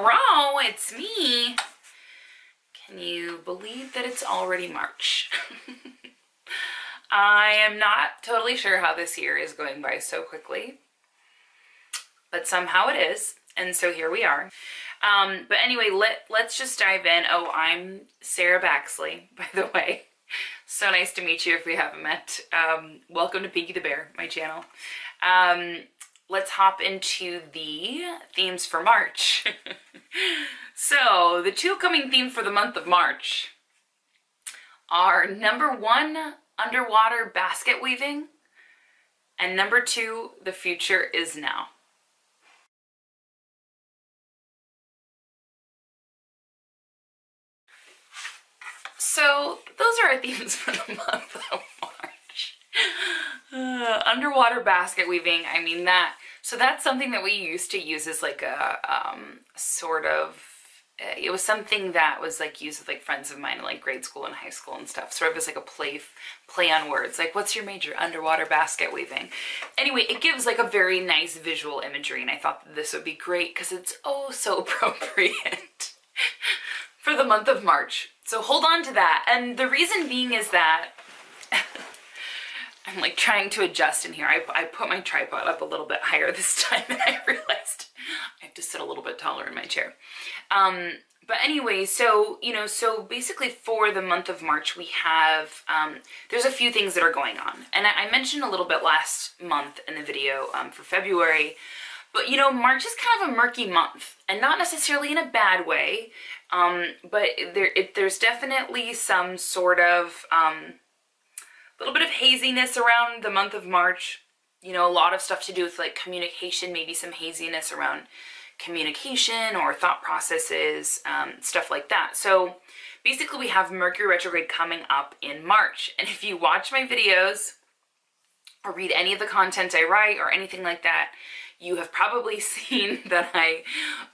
Hello, it's me. Can you believe that it's already March? I am not totally sure how this year is going by so quickly, but somehow it is, and so here we are. But anyway, let's just dive in. Oh, I'm Sarah Baxley, by the way. So nice to meet you if we haven't met. Welcome to Pinkie the Bear, my channel. Let's hop into the themes for March. So, the two coming themes for the month of March are number 1, underwater basket weaving, and number 2, the future is now. So, those are our themes for the month of March. Underwater basket weaving, I mean that's something that we used to use as like a sort of, it was something that was like used with like friends of mine in like grade school and high school and stuff, sort of as like a play on words, like what's your major? Underwater basket weaving. Anyway, it gives like a very nice visual imagery, and I thought that this would be great because it's oh so appropriate for the month of March. So hold on to that. And the reason being is that I'm like trying to adjust in here. I put my tripod up a little bit higher this time, and I realized I have to sit a little bit taller in my chair. But anyway, so, you know, so basically for the month of March, we have, there's a few things that are going on. And I mentioned a little bit last month in the video for February, but, you know, March is kind of a murky month, and not necessarily in a bad way, but there's definitely some sort of little bit of haziness around the month of March. You know, a lot of stuff to do with like communication, maybe some haziness around communication or thought processes, stuff like that. So basically we have Mercury retrograde coming up in March. And if you watch my videos or read any of the content I write or anything like that, you have probably seen that I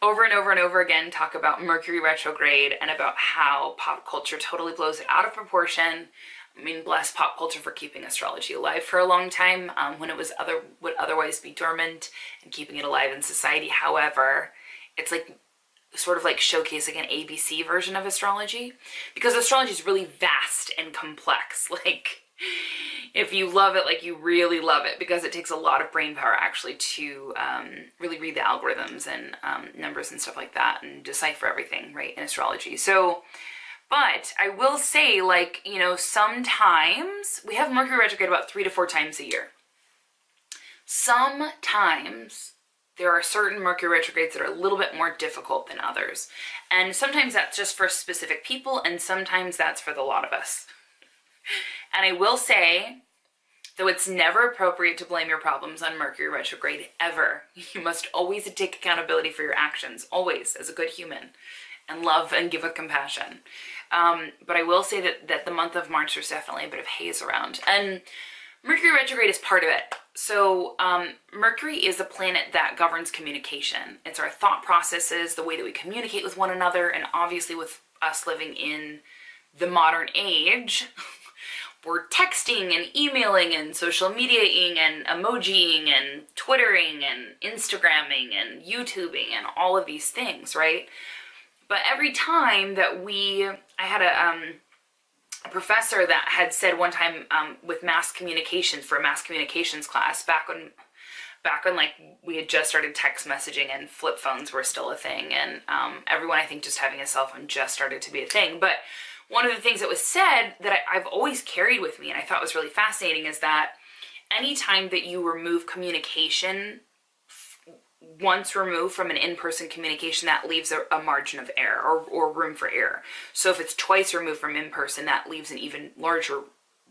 over and over and over again talk about Mercury retrograde and about how pop culture totally blows it out of proportion. I mean, bless pop culture for keeping astrology alive for a long time, when it would otherwise be dormant, and keeping it alive in society. However, it's like sort of like showcasing an ABC version of astrology, because astrology is really vast and complex. Like, if you love it, like you really love it, because it takes a lot of brain power actually to really read the algorithms and numbers and stuff like that and decipher everything, right, in astrology. So, but I will say, like, you know, sometimes we have Mercury retrograde about 3 to 4 times a year. Sometimes there are certain Mercury retrogrades that are a little bit more difficult than others. And sometimes that's just for specific people, and sometimes that's for the lot of us. And I will say, though it's never appropriate to blame your problems on Mercury retrograde, ever. You must always take accountability for your actions, always, as a good human, and love and give with compassion. But I will say that the month of March, there's definitely a bit of haze around. And Mercury retrograde is part of it. So Mercury is a planet that governs communication. It's our thought processes, the way that we communicate with one another, and obviously with us living in the modern age, we're texting and emailing and social mediaing and emojiing and Twittering and Instagramming and YouTubing and all of these things, right? But every time that I had a professor that had said one time with mass communications, for a mass communications class, back when like we had just started text messaging and flip phones were still a thing, and everyone, I think, just having a cell phone just started to be a thing. But one of the things that was said that I've always carried with me and I thought was really fascinating is that anytime that you remove communication, once removed from an in-person communication, that leaves a margin of error or room for error. So if it's twice removed from in-person, that leaves an even larger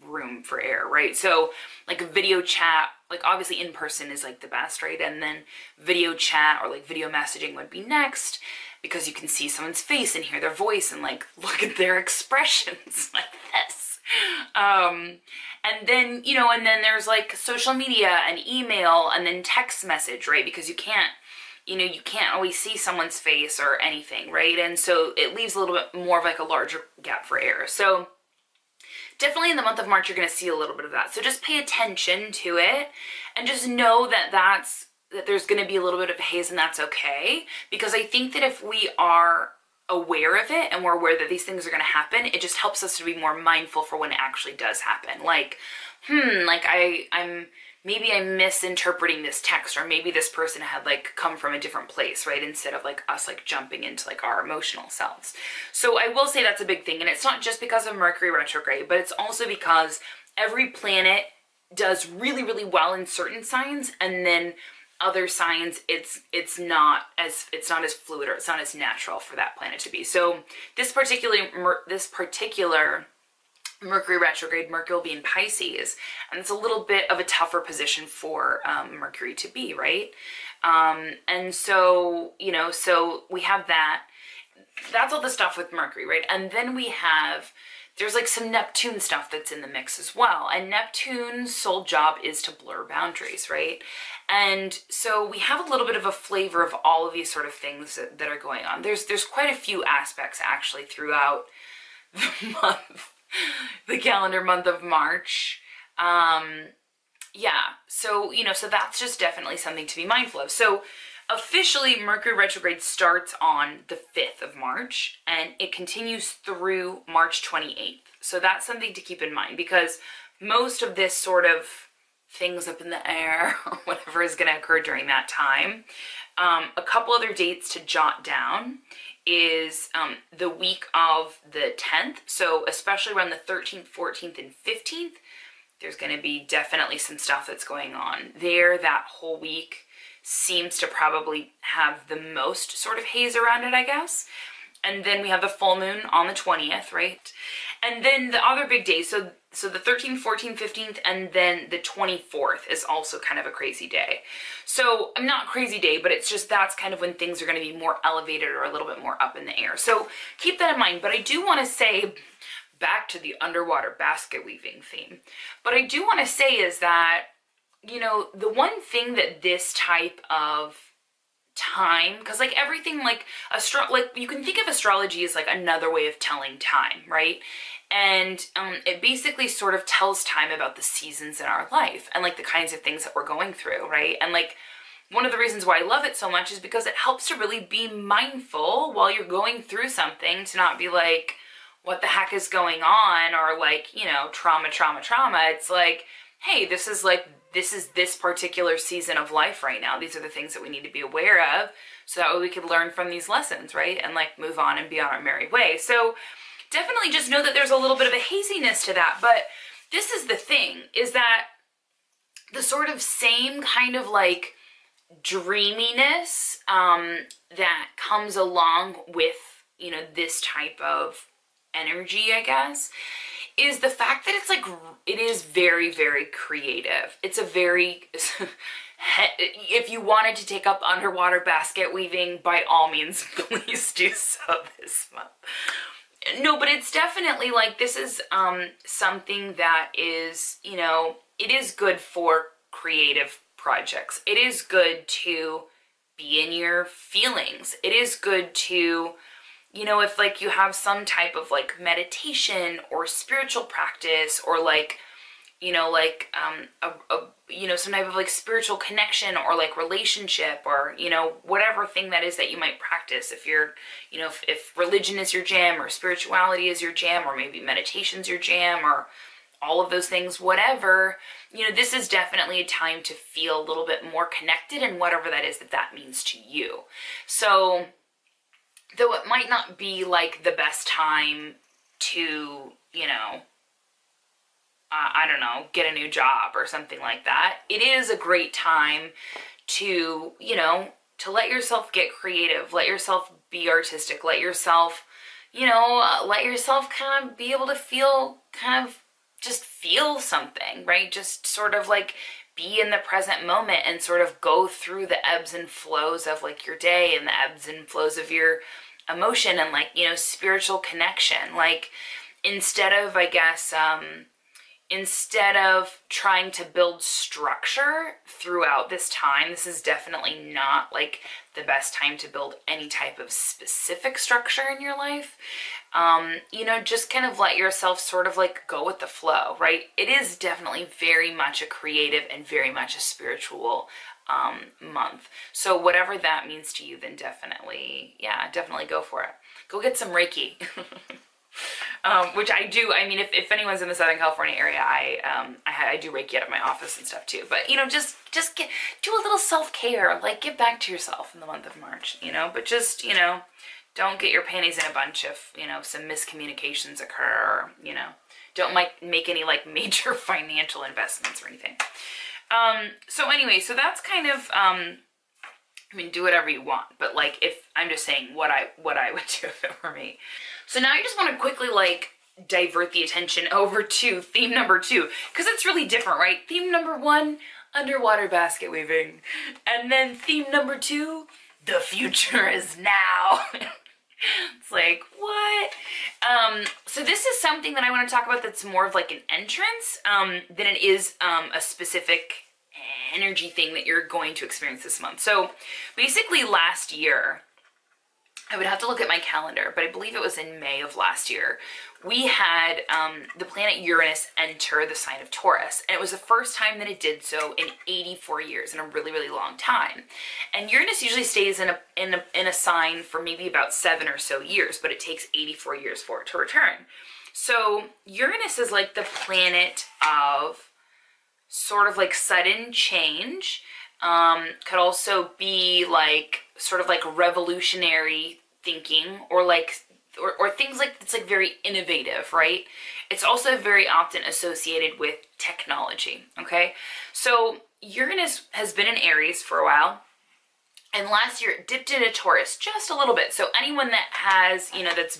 room for error, right? So like a video chat, like obviously in-person is like the best, right? And then video chat or like video messaging would be next, because you can see someone's face and hear their voice and like look at their expressions like this. And then, you know, and then there's like social media and email and then text message, right? Because you can't, you know, you can't always see someone's face or anything, right? And so it leaves a little bit more of like a larger gap for error. So definitely in the month of March, you're going to see a little bit of that. So just pay attention to it and just know that that's that there's going to be a little bit of haze, and that's okay, because I think that if we are aware of it and we're aware that these things are going to happen, it just helps us to be more mindful for when it actually does happen. Like, like maybe I'm misinterpreting this text, or maybe this person had like come from a different place, right? Instead of like us like jumping into like our emotional selves. So I will say that's a big thing. And it's not just because of Mercury retrograde, but it's also because every planet does really, really well in certain signs, and then other signs it's not as fluid, or it's not as natural for that planet to be. So this particular Mercury retrograde, Mercury will be in Pisces, and it's a little bit of a tougher position for Mercury to be, right? And so, you know, so we have that. That's all the stuff with Mercury, right? And then we have, there's like some Neptune stuff that's in the mix as well. And Neptune's sole job is to blur boundaries, right? And so we have a little bit of a flavor of all of these sort of things that are going on. There's quite a few aspects actually throughout the month, the calendar month of March. Yeah, so, you know, so that's just definitely something to be mindful of. So officially, Mercury retrograde starts on the 5th of March, and it continues through March 28th. So that's something to keep in mind, because most of this sort of things up in the air or whatever is going to occur during that time. A couple other dates to jot down is the week of the 10th. So especially around the 13th, 14th, and 15th, there's going to be definitely some stuff that's going on there. That whole week seems to probably have the most sort of haze around it, I guess. And then we have the full moon on the 20th, right? And then the other big days, so the 13th, 14th, 15th, and then the 24th is also kind of a crazy day. So, not crazy day, but it's just that's kind of when things are going to be more elevated or a little bit more up in the air. So keep that in mind. But I do want to say, back to the underwater basket weaving theme, but I do want to say is that, you know, the one thing that this type of time, because like everything, like you can think of astrology as like another way of telling time, right? And it basically sort of tells time about the seasons in our life and like the kinds of things that we're going through, right? And like one of the reasons why I love it so much is because it helps to really be mindful while you're going through something, to not be like, what the heck is going on? Or like, you know, trauma. It's like, hey, this is this particular season of life right now. These are the things that we need to be aware of, so that way we could learn from these lessons, right? And like move on and be on our merry way. So definitely just know that there's a little bit of a haziness to that. But this is the thing, is that the sort of same kind of like dreaminess that comes along with, you know, this type of energy, I guess, is the fact that it's like, it is very, very creative. It's a very, if you wanted to take up underwater basket weaving, by all means, please do so this month. No, but it's definitely like, this is something that is, you know, it is good for creative projects. It is good to be in your feelings. It is good to, you know, if like you have some type of like meditation or spiritual practice, or like, you know, like you know, some type of like spiritual connection or like relationship, or, you know, whatever thing that is that you might practice. If you're, you know, if religion is your jam, or spirituality is your jam, or maybe meditation's your jam, or all of those things, whatever, you know, this is definitely a time to feel a little bit more connected, and whatever that is that means to you. So though it might not be like the best time to, you know, I don't know, get a new job or something like that, it is a great time to, you know, to let yourself get creative, let yourself be artistic, let yourself, you know, let yourself kind of be able to feel, kind of just feel something, right? Just sort of like be in the present moment and sort of go through the ebbs and flows of like your day, and the ebbs and flows of your emotion, and like, you know, spiritual connection. Like, instead of, I guess, instead of trying to build structure throughout this time, this is definitely not like the best time to build any type of specific structure in your life. You know, just kind of let yourself sort of like go with the flow, right? It is definitely very much a creative and very much a spiritual month. So whatever that means to you, then definitely, yeah, definitely go for it. Go get some Reiki. Which I do. I mean, if anyone's in the Southern California area, I do Reiki out of my office and stuff too. But, you know, just do a little self-care, like give back to yourself in the month of March, you know, but just, you know, don't get your panties in a bunch if, you know, some miscommunications occur, or, you know, don't make any like major financial investments or anything. So anyway, so that's kind of, I mean, do whatever you want, but like, if I'm just saying what I would do if it were me. So now I just want to quickly like divert the attention over to theme number 2, because it's really different, right? Theme number 1, underwater basket weaving. And then theme number 2, the future is now. It's like, what? So this is something that I want to talk about that's more of like an entrance than it is a specific energy thing that you're going to experience this month. So basically last year, I would have to look at my calendar, but I believe it was in May of last year, we had the planet Uranus enter the sign of Taurus. And it was the first time that it did so in 84 years, in a really, really long time. And Uranus usually stays in a sign for maybe about 7 or so years, but it takes 84 years for it to return. So Uranus is like the planet of sort of like sudden change. Could also be like sort of like revolutionary thinking, or like or things like it's like very innovative, right? It's also very often associated with technology. Okay, so Uranus has been in Aries for a while, and last year it dipped into Taurus just a little bit. So anyone that has, you know, that's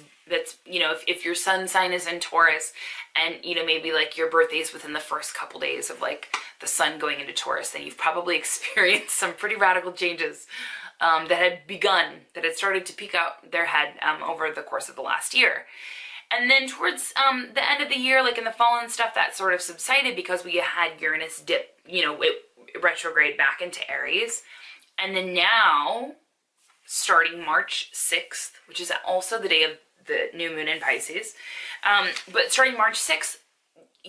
you know, if your sun sign is in Taurus, and you know, maybe like your birthday is within the first couple days of like the sun going into Taurus, then you've probably experienced some pretty radical changes that had started to peek out their head over the course of the last year. And then towards the end of the year, like in the fall and stuff, that sort of subsided because we had Uranus dip, you know, it retrograde back into Aries. And then now, starting March 6th, which is also the day of the new moon in Pisces, but starting March 6th,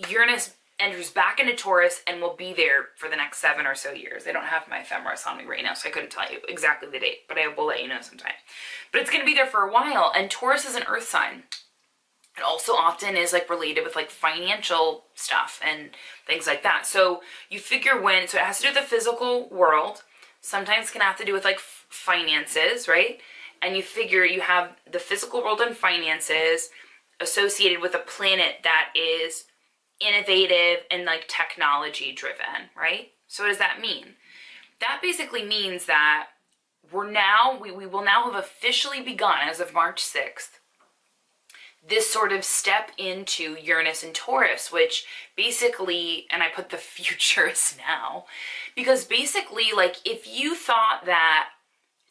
Uranus enters back into Taurus and will be there for the next 7 or so years. I don't have my ephemeris on me right now, so I couldn't tell you exactly the date, but I will let you know sometime. But it's going to be there for a while, and Taurus is an earth sign. It also often is like related with like financial stuff and things like that. So you figure so it has to do with the physical world, sometimes can have to do with like finances, right? And you figure you have the physical world and finances associated with a planet that is innovative and like technology driven, right? So what does that mean? That basically means that we will now have officially begun, as of March 6th, this sort of step into Uranus and Taurus, which basically, and I put the future is now, because basically, like, if you thought that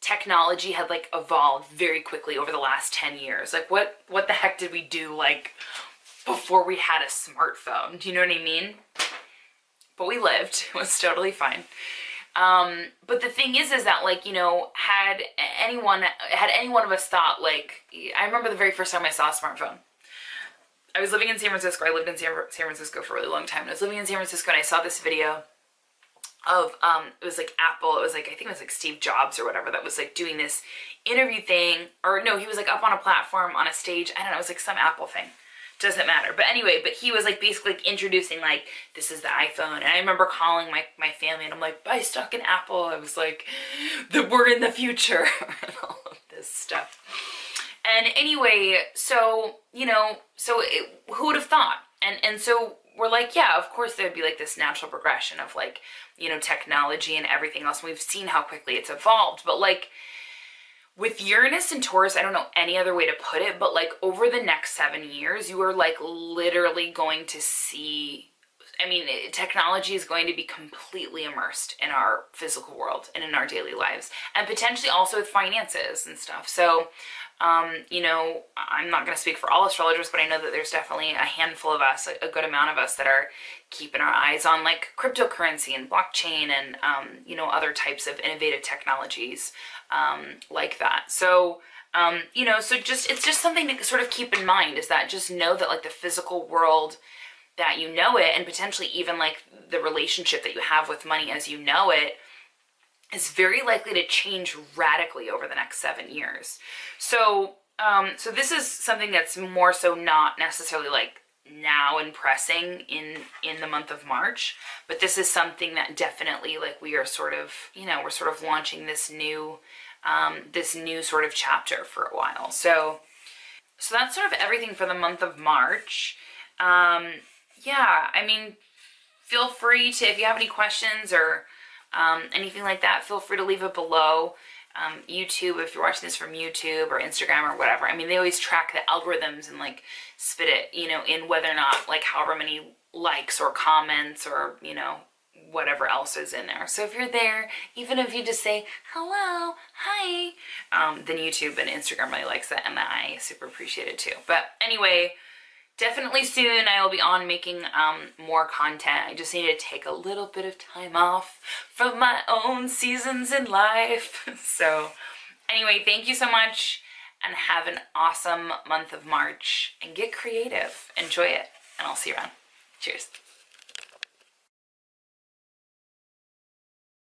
technology had like evolved very quickly over the last 10 years, like what the heck did we do like before we had a smartphone? Do you know what I mean? But we lived. It was totally fine. But the thing is that, like, you know, had any one of us thought, like, I remember the very first time I saw a smartphone. I was living in San Francisco. I lived in San Francisco for a really long time. And I was living in San Francisco, and I saw this video of, it was like Apple. It was like, I think it was like Steve Jobs or whatever that was like doing this interview thing. Or no, he was like up on a platform on a stage. I don't know. It was like some Apple thing. Doesn't matter. But anyway, but he was like basically like introducing like, this is the iPhone. And I remember calling my family and I'm like, buy stock in Apple. I was like, we're in the future. And all of this stuff. And anyway, so, you know, who would have thought? And so we're like, yeah, of course there'd be like this natural progression of like, you know, technology and everything else. And we've seen how quickly it's evolved. But like, with Uranus and Taurus, I don't know any other way to put it, but like over the next 7 years, you are like literally going to see, I mean, technology is going to be completely immersed in our physical world and in our daily lives, and potentially also with finances and stuff. So, you know, I'm not going to speak for all astrologers, but I know that there's definitely a handful of us, a good amount of us that are keeping our eyes on like cryptocurrency and blockchain and, you know, other types of innovative technologies like that. So, you know, so it's just something to sort of keep in mind, is that just know that like the physical world that you know it, and potentially even like the relationship that you have with money as you know it, is very likely to change radically over the next 7 years. So, so this is something that's more so not necessarily like now and pressing in the month of March, but this is something that definitely, like, we are sort of, you know, we're sort of launching this new sort of chapter for a while. So that's sort of everything for the month of March. Yeah, I mean, feel free to, if you have any questions or anything like that, feel free to leave it below. YouTube, if you're watching this from YouTube or Instagram or whatever, I mean, they always track the algorithms and like spit it, you know, in whether or not, like, however many likes or comments or, you know, whatever else is in there. So if you're there, even if you just say hello, hi, then YouTube and Instagram really likes that, and I super appreciate it too. But anyway, definitely soon I will be on making more content. I just need to take a little bit of time off from my own seasons in life. So anyway, thank you so much, and have an awesome month of March, and get creative. Enjoy it, and I'll see you around. Cheers.